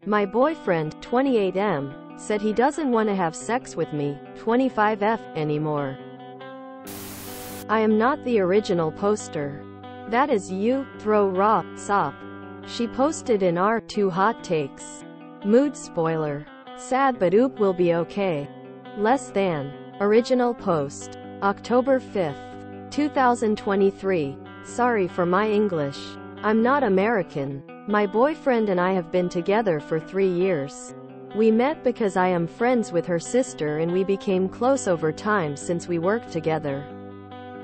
My boyfriend, 28M, said he doesn't want to have sex with me, 25F, anymore. I am not the original poster. That is you, throw raw, sop. She posted in our 2 hot takes. Mood spoiler. Sad but oop will be okay. Less than. Original post. October 5th, 2023. Sorry for my English. I'm not American. My boyfriend and I have been together for 3 years. We met because I am friends with her sister and we became close over time since we worked together.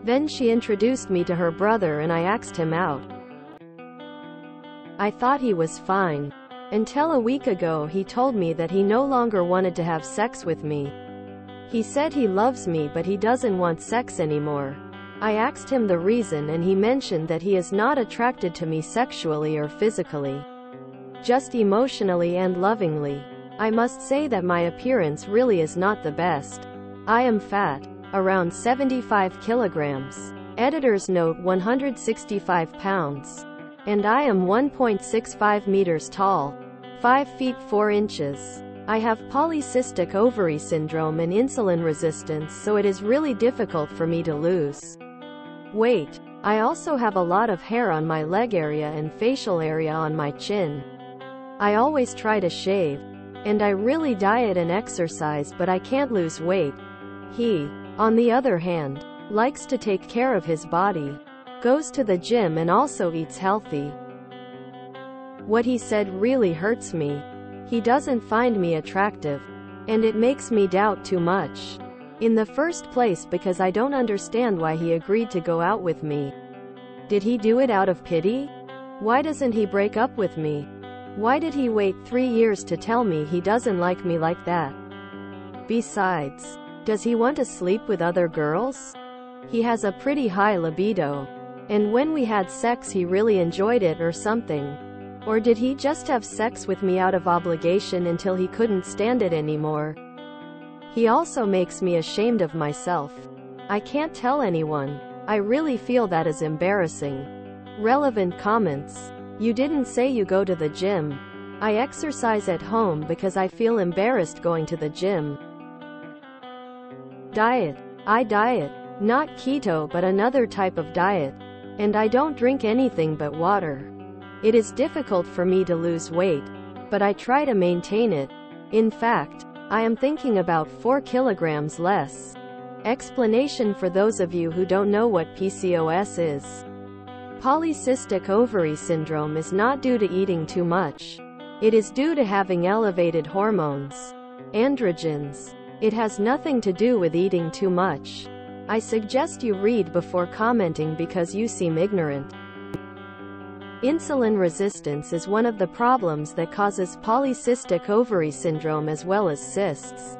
Then she introduced me to her brother and I asked him out. I thought he was fine. Until a week ago he told me that he no longer wanted to have sex with me. He said he loves me but he doesn't want sex anymore. I asked him the reason and he mentioned that he is not attracted to me sexually or physically. Just emotionally and lovingly. I must say that my appearance really is not the best. I am fat. Around 75 kilograms. Editor's note 165 pounds. And I am 1.65 meters tall. 5 feet 4 inches. I have polycystic ovary syndrome and insulin resistance, so it is really difficult for me to lose weight. I also have a lot of hair on my leg area and facial area on my chin. I always try to shave. And I really diet and exercise but I can't lose weight. He, on the other hand, likes to take care of his body. Goes to the gym and also eats healthy. What he said really hurts me. He doesn't find me attractive. And it makes me doubt too much. In the first place because I don't understand why he agreed to go out with me. Did he do it out of pity? Why doesn't he break up with me? Why did he wait 3 years to tell me he doesn't like me like that? Besides, does he want to sleep with other girls? He has a pretty high libido. And when we had sex he really enjoyed it or something. Or did he just have sex with me out of obligation until he couldn't stand it anymore? He also makes me ashamed of myself. I can't tell anyone. I really feel that is embarrassing. Relevant comments. You didn't say you go to the gym. I exercise at home because I feel embarrassed going to the gym. Diet. I diet. Not keto but another type of diet. And I don't drink anything but water. It is difficult for me to lose weight. But I try to maintain it. In fact, I am thinking about 4 kilograms less. Explanation for those of you who don't know what PCOS is. Polycystic ovary syndrome is not due to eating too much. It is due to having elevated hormones. Androgens. It has nothing to do with eating too much. I suggest you read before commenting because you seem ignorant. Insulin resistance is one of the problems that causes polycystic ovary syndrome as well as cysts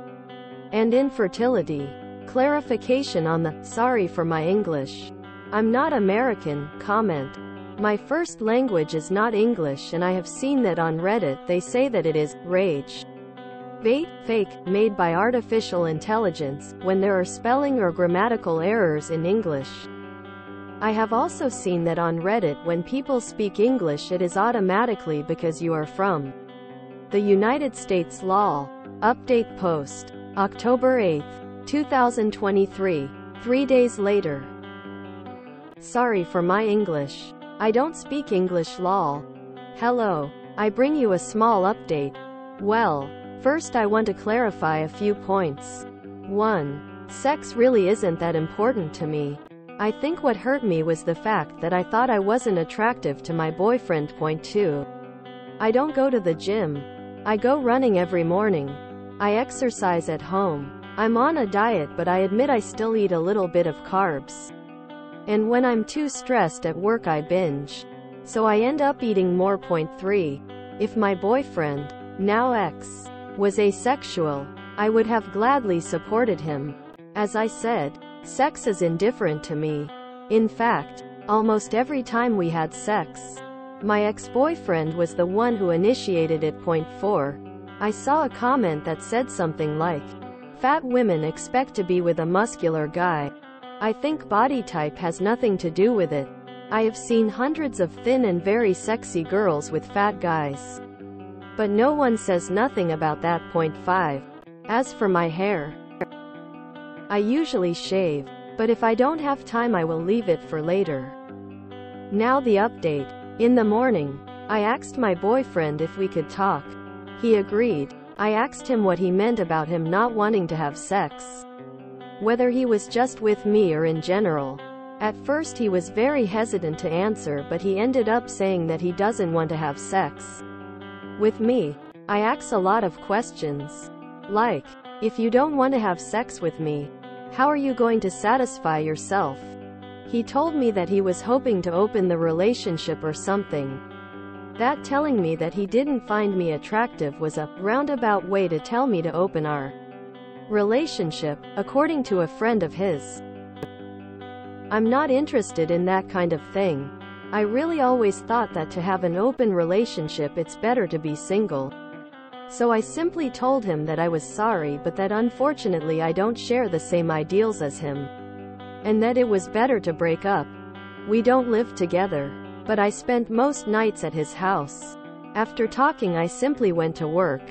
and infertility. Clarification on the "sorry for my English. I'm not American" comment. My first language is not English and I have seen that on Reddit they say that it is rage bait, fake, made by artificial intelligence, when there are spelling or grammatical errors in English. I have also seen that on Reddit when people speak English it is automatically because you are from the United States. LOL. Update post. October 8th, 2023. 3 days later. Sorry for my English. I don't speak English. LOL. Hello. I bring you a small update. Well, first I want to clarify a few points. 1. Sex really isn't that important to me. I think what hurt me was the fact that I thought I wasn't attractive to my boyfriend. Point 2. I don't go to the gym. I go running every morning. I exercise at home. I'm on a diet but I admit I still eat a little bit of carbs. And when I'm too stressed at work I binge. So I end up eating more. Point 3. If my boyfriend, now ex, was asexual, I would have gladly supported him. As I said, sex is indifferent to me. In fact, almost every time we had sex, my ex-boyfriend was the one who initiated it. Point 4. I saw a comment that said something like, "Fat women expect to be with a muscular guy." I think body type has nothing to do with it. I have seen hundreds of thin and very sexy girls with fat guys. But no one says nothing about that. Point 5. As for my hair, I usually shave, but if I don't have time I will leave it for later. Now the update. In the morning, I asked my boyfriend if we could talk. He agreed. I asked him what he meant about him not wanting to have sex. Whether he was just with me or in general. At first he was very hesitant to answer, but he ended up saying that he doesn't want to have sex with me. I ask a lot of questions. Like, if you don't want to have sex with me, how are you going to satisfy yourself? He told me that he was hoping to open the relationship or something. That telling me that he didn't find me attractive was a roundabout way to tell me to open our relationship, according to a friend of his. I'm not interested in that kind of thing. I really always thought that to have an open relationship it's better to be single. So I simply told him that I was sorry, but that unfortunately I don't share the same ideals as him. And that it was better to break up. We don't live together, but I spent most nights at his house. After talking I simply went to work.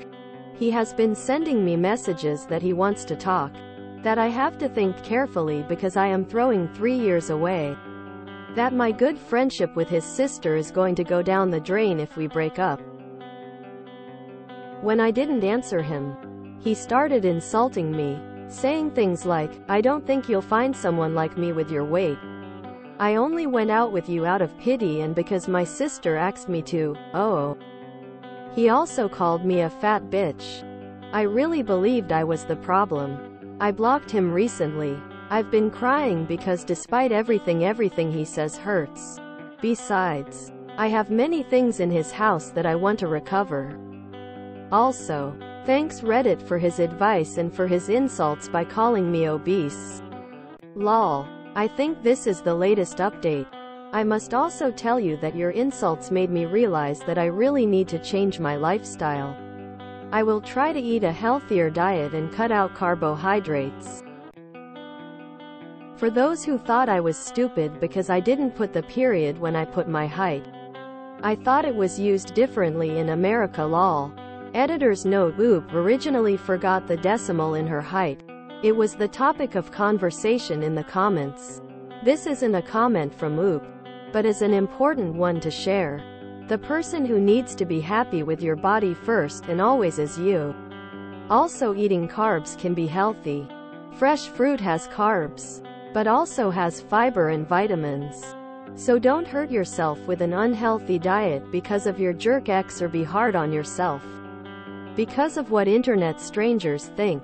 He has been sending me messages that he wants to talk. That I have to think carefully because I am throwing 3 years away. That my good friendship with his sister is going to go down the drain if we break up. When I didn't answer him, he started insulting me, saying things like, I don't think you'll find someone like me with your weight. I only went out with you out of pity and because my sister asked me to. Oh. He also called me a fat bitch. I really believed I was the problem. I blocked him recently. I've been crying because despite everything he says hurts. Besides, I have many things in his house that I want to recover. Also, thanks Reddit for his advice and for his insults by calling me obese. Lol. I think this is the latest update. I must also tell you that your insults made me realize that I really need to change my lifestyle. I will try to eat a healthier diet and cut out carbohydrates. For those who thought I was stupid because I didn't put the period when I put my height. I thought it was used differently in America. Lol. Editor's note: Oop originally forgot the decimal in her height. It was the topic of conversation in the comments. This isn't a comment from Oop, but is an important one to share. The person who needs to be happy with your body first and always is you. Also, eating carbs can be healthy. Fresh fruit has carbs, but also has fiber and vitamins. So don't hurt yourself with an unhealthy diet because of your jerk ex, or be hard on yourself because of what internet strangers think.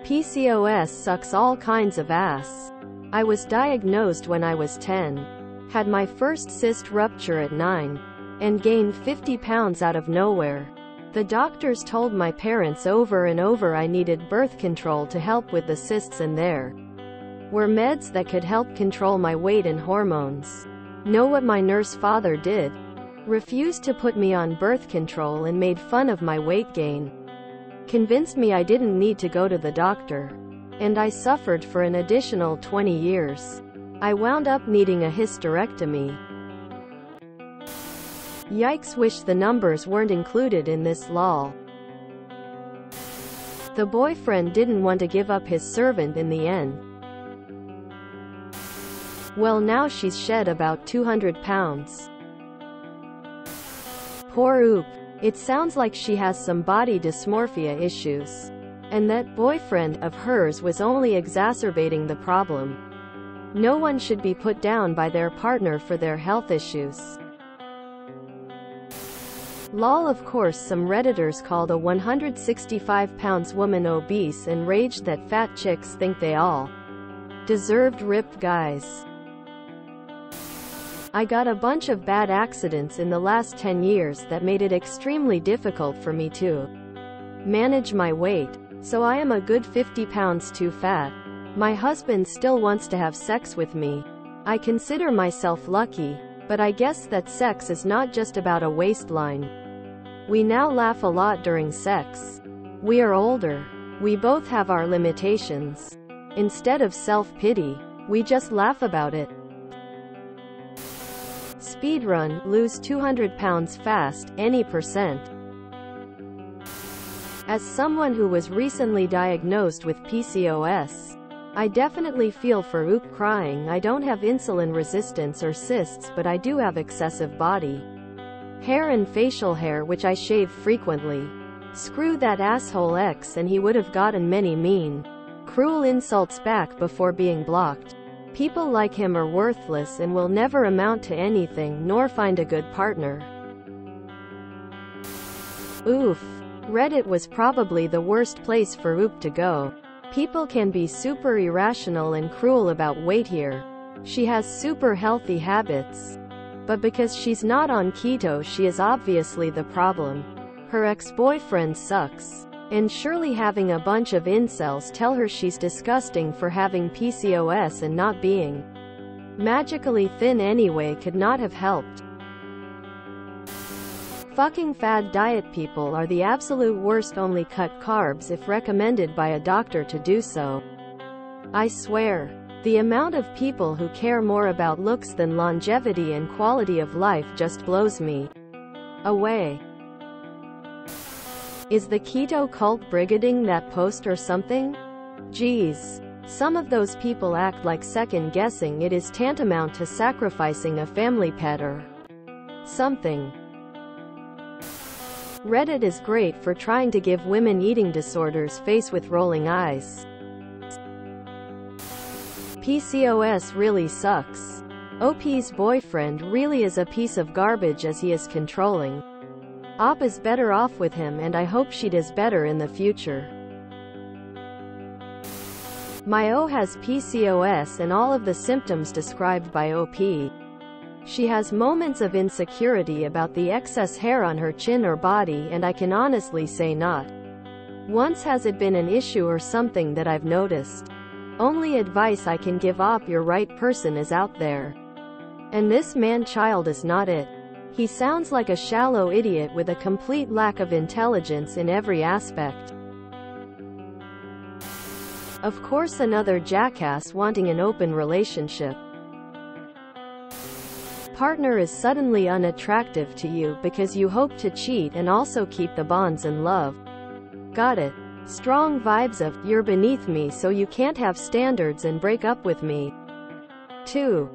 PCOS sucks all kinds of ass. I was diagnosed when I was 10. Had my first cyst rupture at 9. And gained 50 pounds out of nowhere. The doctors told my parents over and over I needed birth control to help with the cysts, and there were meds that could help control my weight and hormones. Know what my nurse father did? Refused to put me on birth control and made fun of my weight gain. Convinced me I didn't need to go to the doctor. And I suffered for an additional 20 years. I wound up needing a hysterectomy. Yikes, wish the numbers weren't included in this. Lol. The boyfriend didn't want to give up his servant in the end. Well, now she's shed about 200 pounds. Poor Oop. It sounds like she has some body dysmorphia issues. And that boyfriend of hers was only exacerbating the problem. No one should be put down by their partner for their health issues. Lol. Of course, some Redditors called a 165 pounds woman obese and raged that fat chicks think they all deserved ripped guys. I got a bunch of bad accidents in the last 10 years that made it extremely difficult for me to manage my weight. So I am a good 50 pounds too fat. My husband still wants to have sex with me. I consider myself lucky, but I guess that sex is not just about a waistline. We now laugh a lot during sex. We are older. We both have our limitations. Instead of self-pity, we just laugh about it. Speedrun, lose 200 pounds fast, any percent. As someone who was recently diagnosed with PCOS, I definitely feel for Oop crying. I don't have insulin resistance or cysts, but I do have excessive body hair and facial hair which I shave frequently. Screw that asshole X, and he would have gotten many mean, cruel insults back before being blocked. People like him are worthless and will never amount to anything nor find a good partner. Oof. Reddit was probably the worst place for Oop to go. People can be super irrational and cruel about weight here. She has super healthy habits. But because she's not on keto, she is obviously the problem. Her ex-boyfriend sucks. And surely having a bunch of incels tell her she's disgusting for having PCOS and not being magically thin anyway could not have helped. Fucking fad diet people are the absolute worst. Only cut carbs if recommended by a doctor to do so. I swear. The amount of people who care more about looks than longevity and quality of life just blows me away. Is the keto cult brigading that post or something? Geez. Some of those people act like second-guessing it is tantamount to sacrificing a family pet or something. Reddit is great for trying to give women eating disorders face with rolling eyes. PCOS really sucks. OP's boyfriend really is a piece of garbage as he is controlling. Op is better off with him, and I hope she does better in the future. My O has PCOS and all of the symptoms described by OP. She has moments of insecurity about the excess hair on her chin or body, and I can honestly say not once has it been an issue or something that I've noticed. Only advice I can give: Op, your right person is out there. And this man-child is not it. He sounds like a shallow idiot with a complete lack of intelligence in every aspect. Of course, another jackass wanting an open relationship. Partner is suddenly unattractive to you because you hope to cheat and also keep the bonds in love. Got it. Strong vibes of, you're beneath me so you can't have standards and break up with me. 2.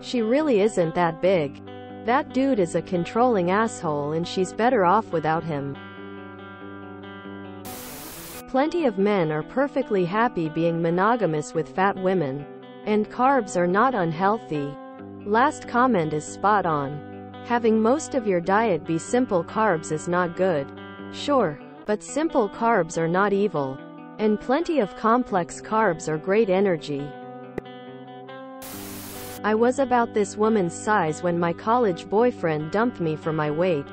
She really isn't that big. That dude is a controlling asshole and she's better off without him. Plenty of men are perfectly happy being monogamous with fat women. And carbs are not unhealthy. Last comment is spot on. Having most of your diet be simple carbs is not good. Sure. But simple carbs are not evil. And plenty of complex carbs are great energy. I was about this woman's size when my college boyfriend dumped me for my weight.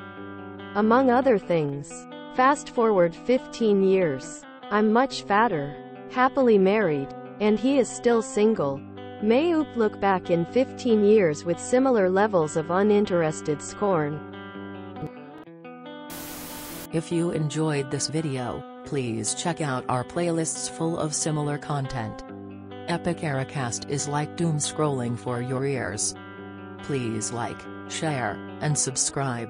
Among other things. Fast forward 15 years. I'm much fatter. Happily married. And he is still single. May Oop look back in 15 years with similar levels of uninterested scorn. If you enjoyed this video, please check out our playlists full of similar content. Epic Aracast is like doom scrolling for your ears. Please like, share, and subscribe.